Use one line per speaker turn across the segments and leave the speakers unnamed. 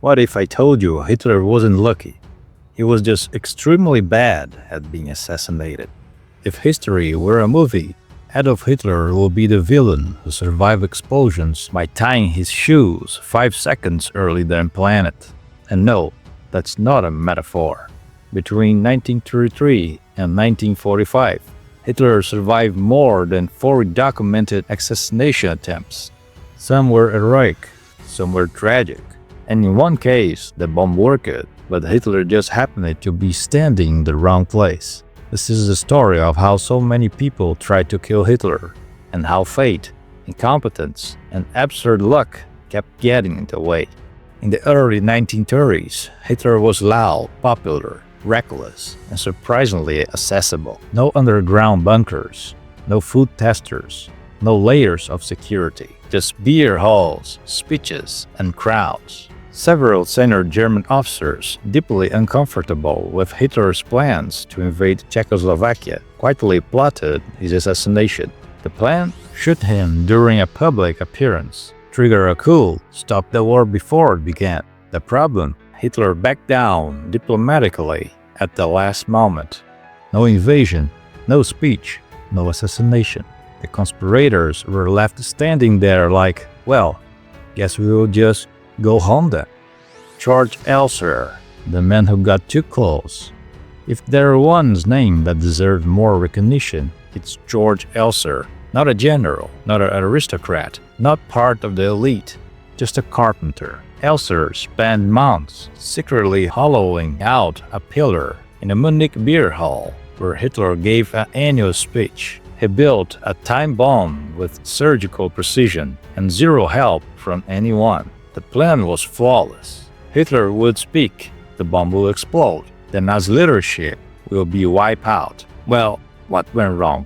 What if I told you Hitler wasn't lucky? He was just extremely bad at being assassinated. If history were a movie, Adolf Hitler will be the villain who survived explosions by tying his shoes 5 seconds earlier than planned. And no, that's not a metaphor. Between 1933 and 1945, Hitler survived more than 40 documented assassination attempts. Some were heroic, some were tragic, and in one case, the bomb worked, but Hitler just happened to be standing in the wrong place. This is the story of how so many people tried to kill Hitler, and how fate, incompetence, and absurd luck kept getting in the way. In the early 1930s, Hitler was loud, popular, reckless, and surprisingly accessible. No underground bunkers, no food testers, no layers of security, just beer halls, speeches, and crowds. Several senior German officers, deeply uncomfortable with Hitler's plans to invade Czechoslovakia, quietly plotted his assassination. The plan? Shoot him during a public appearance, trigger a coup, stop the war before it began. The problem? Hitler backed down diplomatically at the last moment. No invasion, no speech, no assassination. The conspirators were left standing there like, well, guess we will just go home then. George Elser, the man who got too close. If there one's name that deserved more recognition, it's George Elser. Not a general, not an aristocrat, not part of the elite, just a carpenter. Elser spent months secretly hollowing out a pillar in a Munich beer hall where Hitler gave an annual speech. He built a time bomb with surgical precision and zero help from anyone. The plan was flawless. Hitler would speak, the bomb will explode, the Nazi leadership will be wiped out. Well, what went wrong?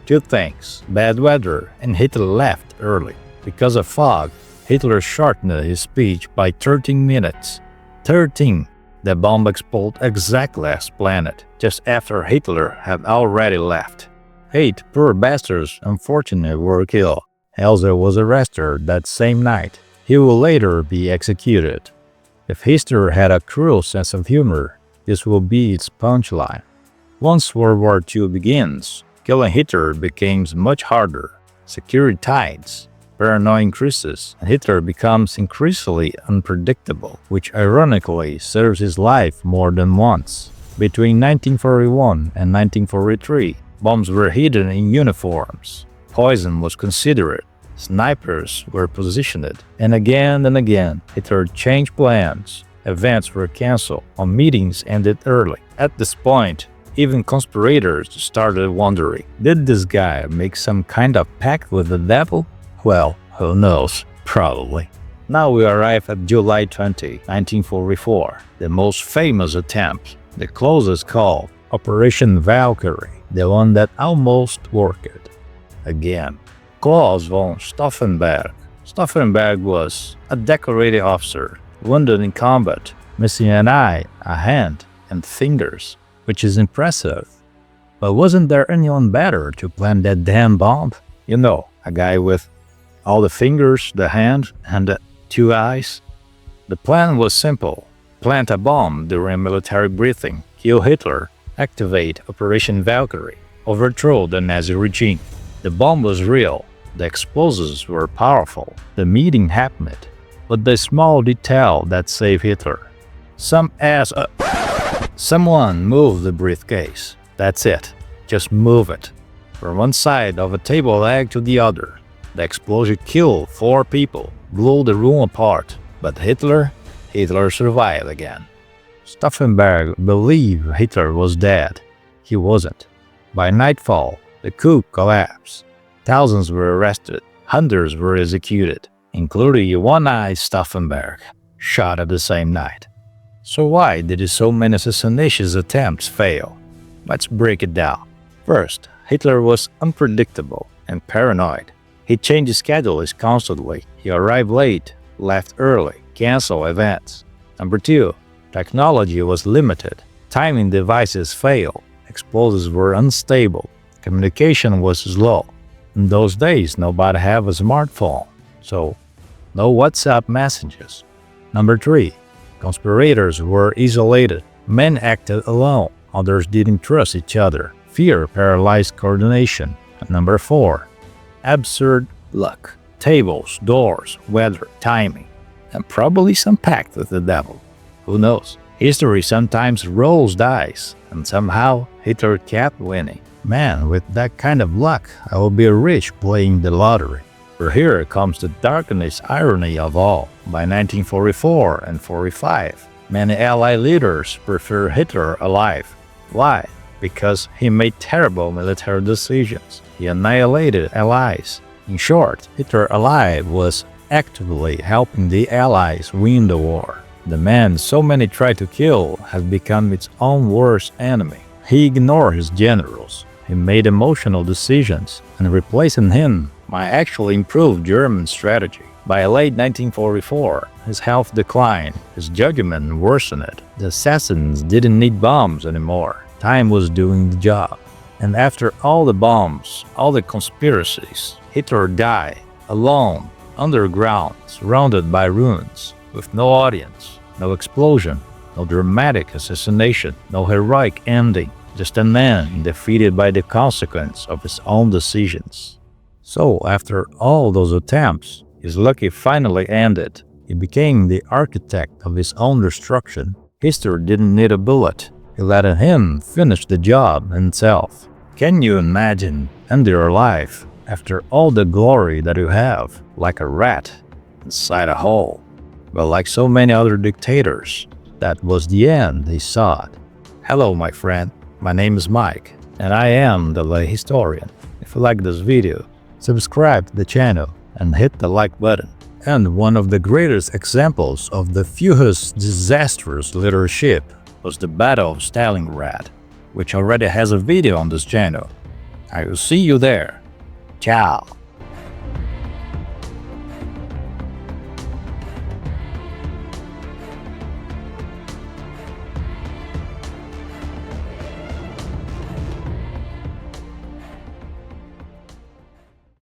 Two things: bad weather and Hitler left early. Because of fog, Hitler shortened his speech by 13 minutes. 13! The bomb exploded exactly as planned, just after Hitler had already left. 8 poor bastards unfortunately were killed. Elser was arrested that same night. He will later be executed. If history had a cruel sense of humor, this will be its punchline. Once World War II begins, killing Hitler becomes much harder. Security tightens, paranoia increases, and Hitler becomes increasingly unpredictable, which ironically serves his life more than once. Between 1941 and 1943, bombs were hidden in uniforms. Poison was considered. Snipers were positioned, and again, Hitler changed plans. Events were cancelled, or meetings ended early. At this point, even conspirators started wondering, did this guy make some kind of pact with the devil? Well, who knows? Probably. Now we arrive at July 20, 1944, the most famous attempt, the closest call, Operation Valkyrie, the one that almost worked. Again. Klaus von Stauffenberg. Stauffenberg was a decorated officer, wounded in combat, missing an eye, a hand, and fingers, which is impressive. But wasn't there anyone better to plant that damn bomb? You know, a guy with all the fingers, the hand, and the 2 eyes. The plan was simple. Plant a bomb during a military briefing, kill Hitler, activate Operation Valkyrie, overthrow the Nazi regime. The bomb was real, the explosives were powerful, the meeting happened, but the small detail that saved Hitler. Someone moved the briefcase. That's it. Just move it. From one side of a table leg to the other. The explosion killed 4 people, blew the room apart, but Hitler survived again. Stauffenberg believed Hitler was dead. He wasn't. By nightfall, the coup collapsed. Thousands were arrested, hundreds were executed, including one-eyed Stauffenberg, shot at the same night. So why did so many assassination attempts fail? Let's break it down. First, Hitler was unpredictable and paranoid. He changed schedules constantly. He arrived late, left early, canceled events. Number 2, technology was limited. Timing devices failed. Explosives were unstable. Communication was slow. In those days, nobody had a smartphone, so no WhatsApp messages. Number 3, Conspirators were isolated. Men acted alone. Others didn't trust each other. Fear paralyzed coordination. And number 4. Absurd luck. Tables, doors, weather, timing. And probably some pact with the devil. Who knows? History sometimes rolls dice, and somehow Hitler kept winning. Man, with that kind of luck, I will be rich playing the lottery. For here comes the darkest irony of all. By 1944 and 45, many Allied leaders prefer Hitler alive. Why? Because he made terrible military decisions. He annihilated allies. In short, Hitler alive was actively helping the Allies win the war. The man so many tried to kill has become its own worst enemy. He ignored his generals. He made emotional decisions, and replacing him might actually improve German strategy. By late 1944, his health declined, his judgment worsened. The assassins didn't need bombs anymore. Time was doing the job. And after all the bombs, all the conspiracies, Hitler died, alone, underground, surrounded by ruins, with no audience, no explosion, no dramatic assassination, no heroic ending, just a man defeated by the consequence of his own decisions. So, after all those attempts, his luck finally ended. He became the architect of his own destruction. Hitler didn't need a bullet. He let him finish the job himself. Can you imagine end your life after all the glory that you have, like a rat inside a hole? But like so many other dictators, that was the end he sought. Hello, my friend. My name is Mike, and I am the lay historian. If you like this video, subscribe to the channel and hit the like button. And one of the greatest examples of the fewest disastrous leadership was the Battle of Stalingrad, which already has a video on this channel. I will see you there. Ciao.